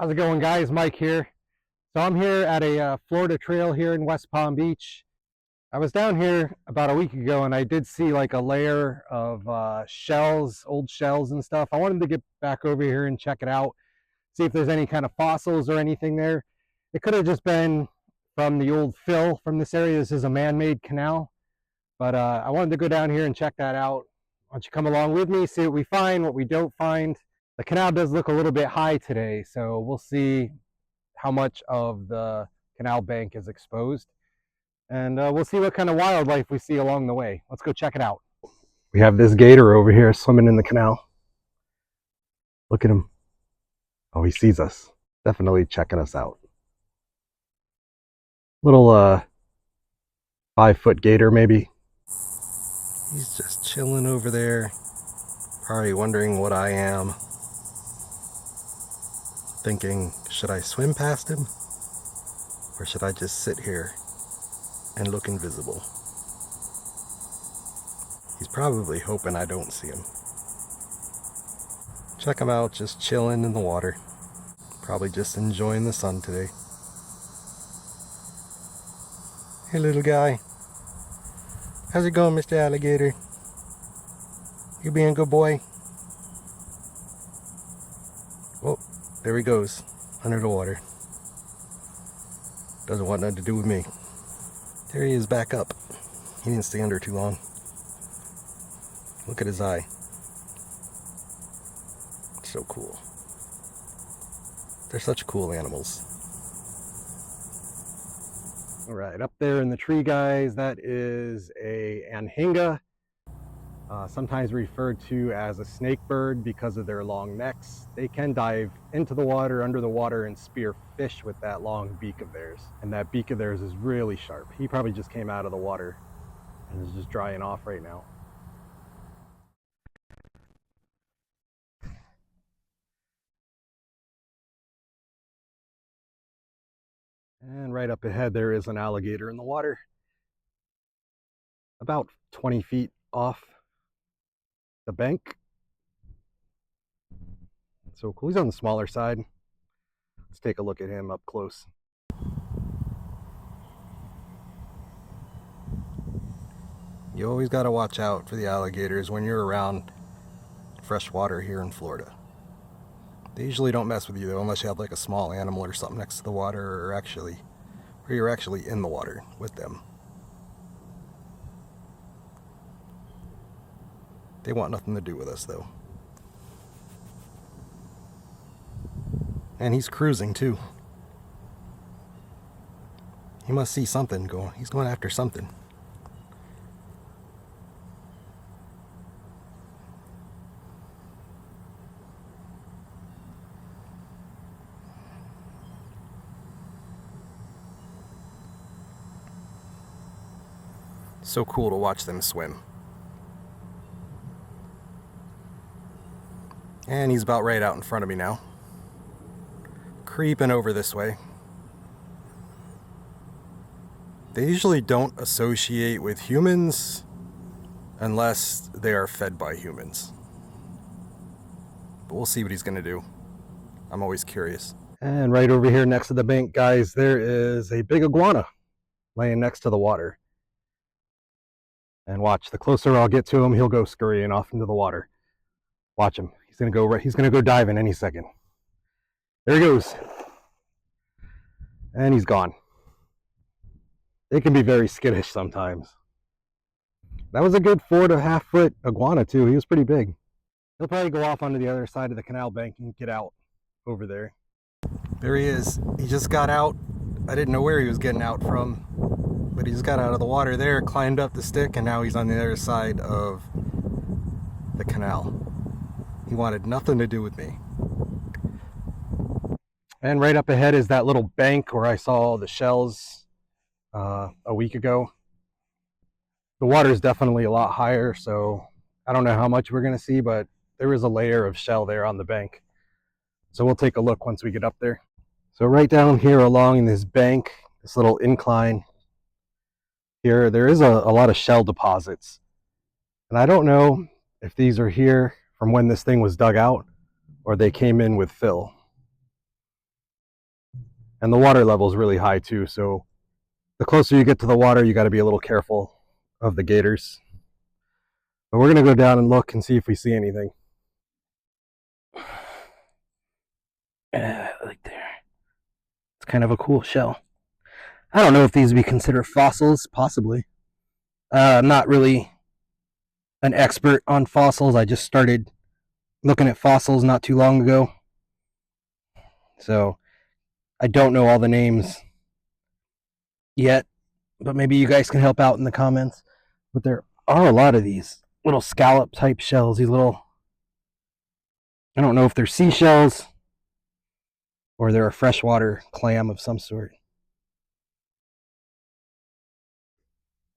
How's it going, guys? Mike here. So I'm here at a Florida trail here in West Palm Beach. I was down here about a week ago and I did see like a layer of shells, old shells and stuff. I wanted to get back over here and check it out, see if there's any kind of fossils or anything there. It could have just been from the old fill from this area. This is a man-made canal, but I wanted to go down here and check that out. Why don't you come along with me, see what we find, what we don't find. The canal does look a little bit high today, so we'll see how much of the canal bank is exposed. And we'll see what kind of wildlife we see along the way. Let's go check it out. We have this gator over here swimming in the canal. Look at him. Oh, he sees us. Definitely checking us out. Little 5-foot gator maybe. He's just chilling over there. Probably wondering what I am. Thinking, should I swim past him? Or should I just sit here and look invisible? He's probably hoping I don't see him. Check him out, just chilling in the water. Probably just enjoying the sun today. Hey little guy. How's it going, Mr. Alligator? You being a good boy? Oh, there he goes, under the water. Doesn't want nothing to do with me. There he is back up. He didn't stay under too long. Look at his eye. So cool. They're such cool animals. All right, up there in the tree, guys, that is a anhinga, sometimes referred to as a snake bird because of their long necks. They can dive into the water, under the water, and spear fish with that long beak of theirs. And that beak of theirs is really sharp. He probably just came out of the water and is just drying off right now. And right up ahead there is an alligator in the water, about 20 feet off the bank. So cool. He's on the smaller side. Let's take a look at him up close. You always got to watch out for the alligators when you're around fresh water here in Florida. They usually don't mess with you though, unless you have like a small animal or something next to the water, or you're actually in the water with them. They want nothing to do with us though. And he's cruising too. He must see something going. He's going after something. So cool to watch them swim. And he's about right out in front of me now. Creeping over this way. They usually don't associate with humans unless they are fed by humans. But we'll see what he's gonna do. I'm always curious. And right over here next to the bank, guys, there is a big iguana laying next to the water. And watch, the closer I'll get to him, he'll go scurrying off into the water. Watch him. He's gonna go diving any second. There he goes. And he's gone. They can be very skittish sometimes. That was a good 4.5 foot iguana too. He was pretty big. He'll probably go off onto the other side of the canal bank and get out over there. There he is. He just got out. I didn't know where he was getting out from, but he just got out of the water there, climbed up the stick, and now he's on the other side of the canal. He wanted nothing to do with me. And right up ahead is that little bank where I saw the shells a week ago. The water is definitely a lot higher, so I don't know how much we're going to see, but there is a layer of shell there on the bank. So we'll take a look once we get up there. So right down here along this bank, this little incline here, there is a lot of shell deposits. And I don't know if these are here from when this thing was dug out or they came in with fill. And the water level is really high too, so the closer you get to the water, you got to be a little careful of the gators. But we're going to go down and look and see if we see anything. Right there. It's kind of a cool shell. I don't know if these would be considered fossils, possibly. I'm not really an expert on fossils. I just started looking at fossils not too long ago. So I don't know all the names yet, but maybe you guys can help out in the comments. But there are a lot of these little scallop type shells, these little, I don't know if they're seashells or they're a freshwater clam of some sort.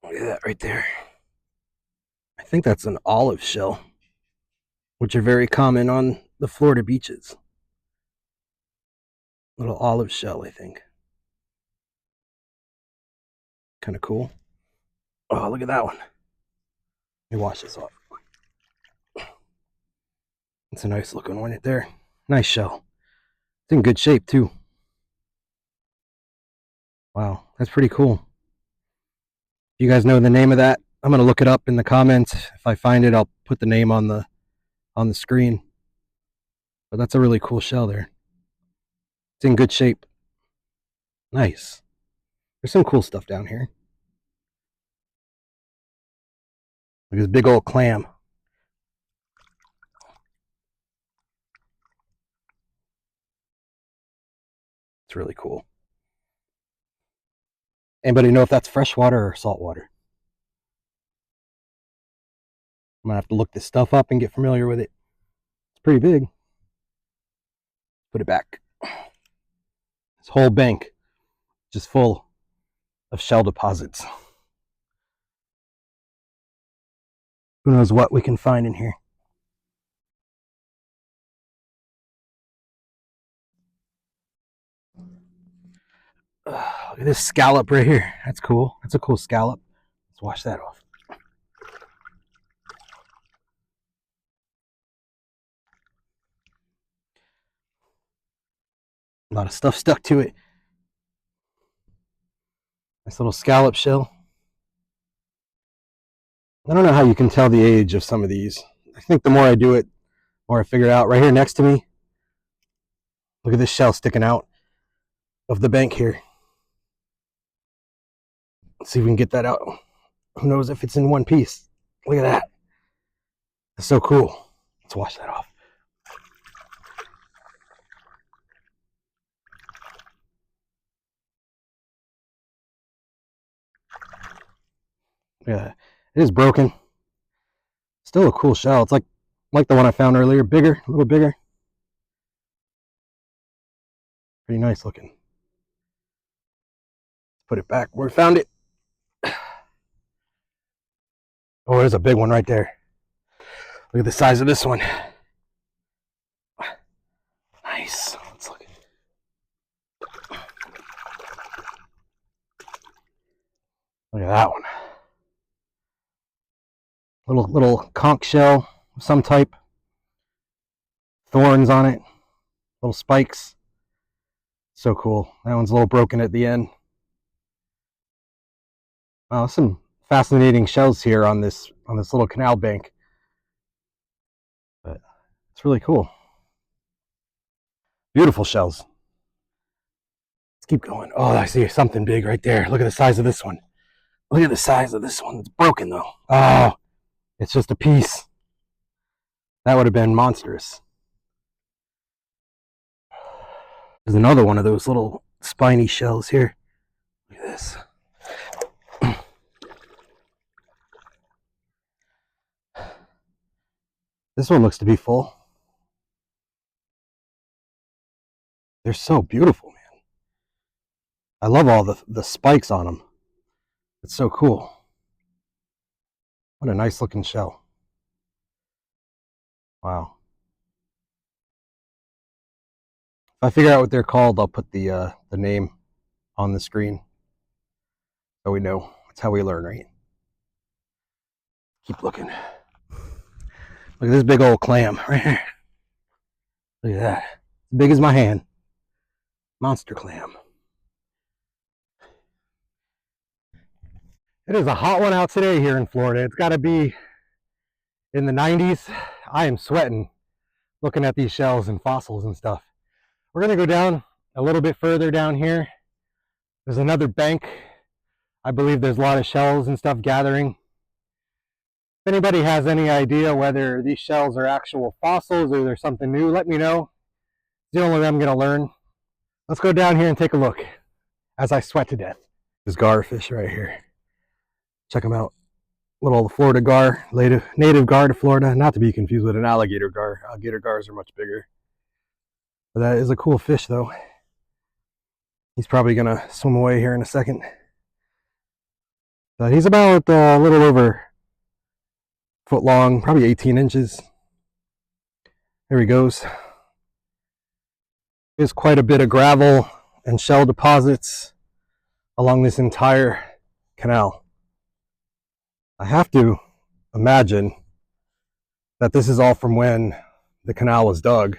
Look at that right there. I think that's an olive shell, which are very common on the Florida beaches. Little olive shell, I think. Kind of cool. Oh, look at that one. Let me wash this off. It's a nice looking one right there. Nice shell. It's in good shape too. Wow, that's pretty cool. If you guys know the name of that, I'm gonna look it up in the comments. If I find it, I'll put the name on the screen. But that's a really cool shell there. It's in good shape. Nice. There's some cool stuff down here. Look at this big old clam. It's really cool. Anybody know if that's freshwater or saltwater? I'm gonna have to look this stuff up and get familiar with it. It's pretty big. Put it back. This whole bank just full of shell deposits. Who knows what we can find in here. Look at this scallop right here. That's cool. That's a cool scallop. Let's wash that off. A lot of stuff stuck to it. Nice little scallop shell. I don't know how you can tell the age of some of these. I think the more I do it, the more I figure it out. Right here next to me, look at this shell sticking out of the bank here. Let's see if we can get that out. Who knows if it's in one piece. Look at that. That's so cool. Let's wash that off. Yeah, it is broken. Still a cool shell. It's like the one I found earlier. Bigger, a little bigger. Pretty nice looking. Put it back where we found it. Oh, there's a big one right there. Look at the size of this one. Nice. Let's look. Look at that one. Little conch shell of some type. Thorns on it. Little spikes. So cool. That one's a little broken at the end. Wow, some fascinating shells here on this little canal bank. But it's really cool. Beautiful shells. Let's keep going. Oh, I see something big right there. Look at the size of this one. Look at the size of this one. It's broken though. Oh, it's just a piece. That would have been monstrous. There's another one of those little spiny shells here. Look at this. This one looks to be full. They're so beautiful, man. I love all the spikes on them. It's so cool. What a nice looking shell. Wow. If I figure out what they're called, I'll put the name on the screen so we know. That's how we learn, right? Keep looking. Look at this big old clam right here. Look at that. As big as my hand. Monster clam. It is a hot one out today here in Florida. It's got to be in the 90s. I am sweating looking at these shells and fossils and stuff. We're going to go down a little bit further down here. There's another bank. I believe there's a lot of shells and stuff gathering. If anybody has any idea whether these shells are actual fossils or there's something new, let me know. It's the only way I'm going to learn. Let's go down here and take a look as I sweat to death. There's garfish right here. Check them out. Little Florida gar, native gar to Florida, not to be confused with an alligator gar. Alligator gars are much bigger. But that is a cool fish though. He's probably gonna swim away here in a second. But he's about a little over a foot long, probably 18 inches. There he goes. There's quite a bit of gravel and shell deposits along this entire canal. I have to imagine that this is all from when the canal was dug.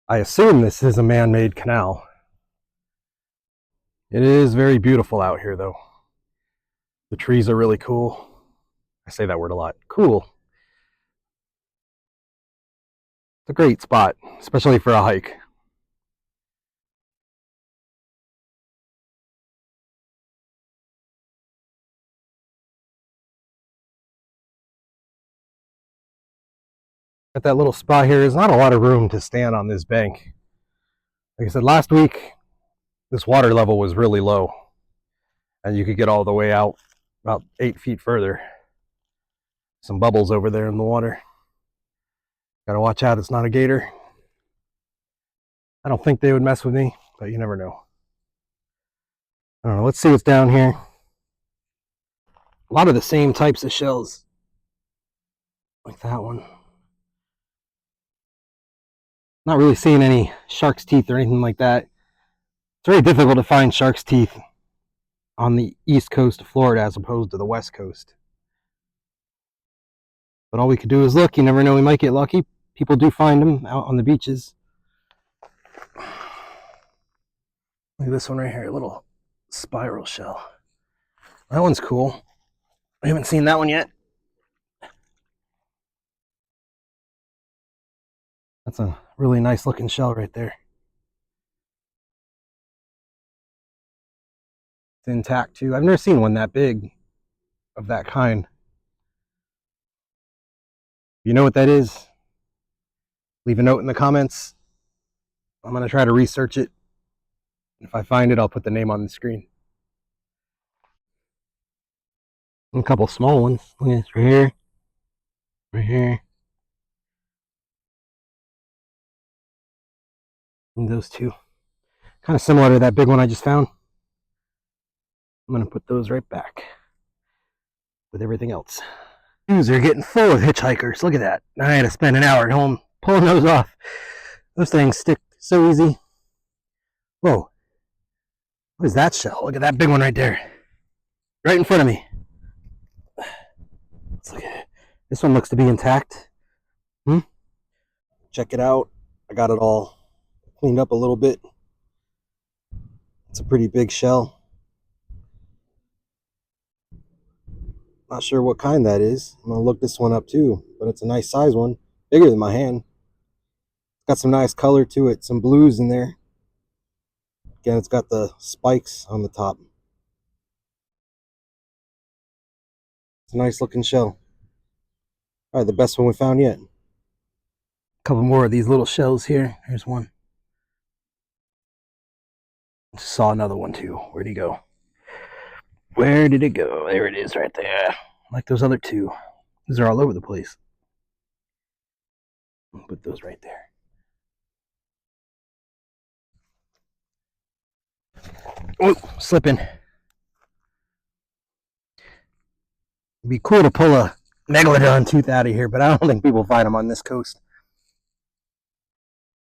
I assume this is a man-made canal. It is very beautiful out here though. The trees are really cool. I say that word a lot. Cool. It's a great spot, especially for a hike. At that little spot here, there's not a lot of room to stand on this bank. Like I said, last week, this water level was really low. And you could get all the way out about 8 feet further. Some bubbles over there in the water. Gotta watch out, it's not a gator. I don't think they would mess with me, but you never know. I don't know, let's see what's down here. A lot of the same types of shells. Like that one. Not really seeing any shark's teeth or anything like that. It's very difficult to find shark's teeth on the east coast of Florida as opposed to the west coast. But all we could do is look. You never know, we might get lucky. People do find them out on the beaches. Look at this one right here, a little spiral shell. That one's cool. I haven't seen that one yet. That's a really nice looking shell right there. It's intact too. I've never seen one that big of that kind. You know what that is? Leave a note in the comments. I'm going to try to research it. If I find it, I'll put the name on the screen. And a couple small ones. Look at this right here. Right here. And those two. Kind of similar to that big one I just found. I'm going to put those right back with everything else. Shoes are getting full of hitchhikers. Look at that. I had to spend an hour at home pulling those off. Those things stick so easy. Whoa. What is that shell? Look at that big one right there. Right in front of me. Let's look at it. This one looks to be intact. Check it out. I got it all cleaned up a little bit. It's a pretty big shell. Not sure what kind that is. I'm going to look this one up too, but it's a nice size one. Bigger than my hand. It's got some nice color to it. Some blues in there. Again, it's got the spikes on the top. It's a nice looking shell. Probably the best one we found yet. A couple more of these little shells here. Here's one. Just saw another one too. Where'd he go? Where did it go? There it is right there. Like those other two. These are all over the place. I'll put those right there. Oh, slipping. It'd be cool to pull a megalodon tooth out of here, but I don't think people find them on this coast.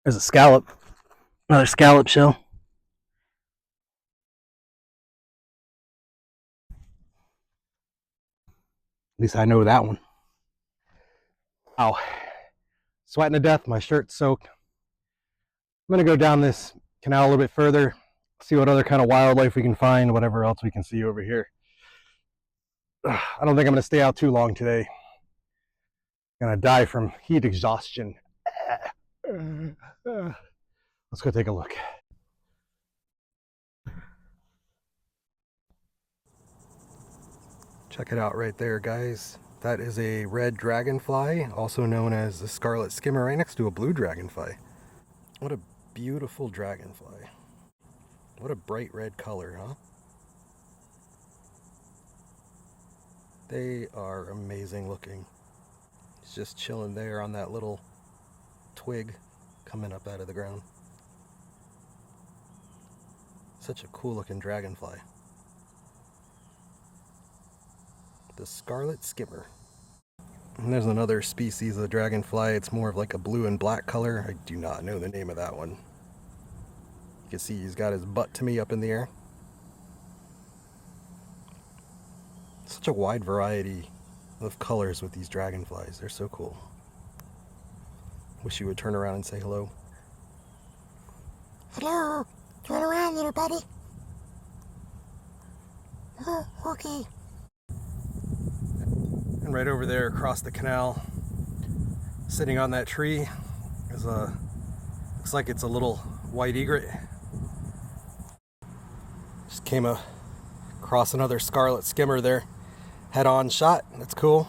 There's a scallop. Another scallop shell. At least I know that one. Wow. Sweating to death. My shirt's soaked. I'm going to go down this canal a little bit further, see what other kind of wildlife we can find, whatever else we can see over here. I don't think I'm going to stay out too long today. I'm going to die from heat exhaustion. Let's go take a look. Check it out right there, guys. That is a red dragonfly, also known as the scarlet skimmer, right next to a blue dragonfly. What a beautiful dragonfly. What a bright red color, huh? They are amazing looking. He's just chilling there on that little twig coming up out of the ground. Such a cool looking dragonfly. The scarlet skimmer. And there's another species of dragonfly. It's more of like a blue and black color. I do not know the name of that one. You can see he's got his butt to me up in the air. Such a wide variety of colors with these dragonflies. They're so cool. Wish you would turn around and say hello. Hello! Turn around, little buddy. Oh, okay. And right over there across the canal, sitting on that tree, is a, looks like it's a little white egret. Just came across another scarlet skimmer there. Head-on shot. That's cool.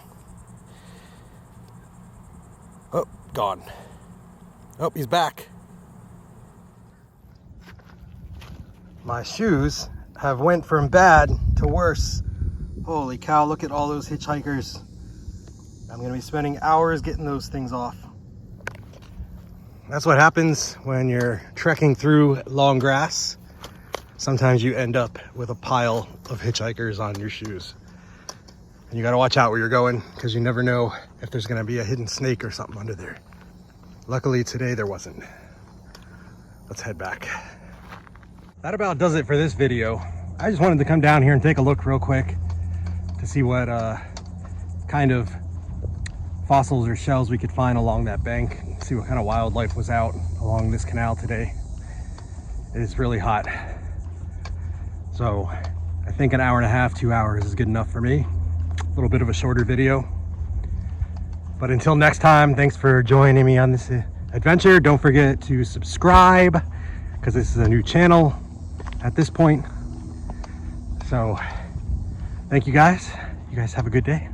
Oh, gone. Oh, he's back. My shoes have went from bad to worse. Holy cow, look at all those hitchhikers. I'm gonna be spending hours getting those things off. That's what happens when you're trekking through long grass. Sometimes you end up with a pile of hitchhikers on your shoes. And you gotta watch out where you're going, because you never know if there's gonna be a hidden snake or something under there. Luckily today there wasn't. Let's head back. That about does it for this video. I just wanted to come down here and take a look real quick to see what kind of fossils or shells we could find along that bank, see what kind of wildlife was out along this canal today. It is really hot. So I think an hour and a half, 2 hours is good enough for me. A little bit of a shorter video. But until next time, thanks for joining me on this adventure. Don't forget to subscribe, because this is a new channel at this point. So thank you guys. You guys have a good day.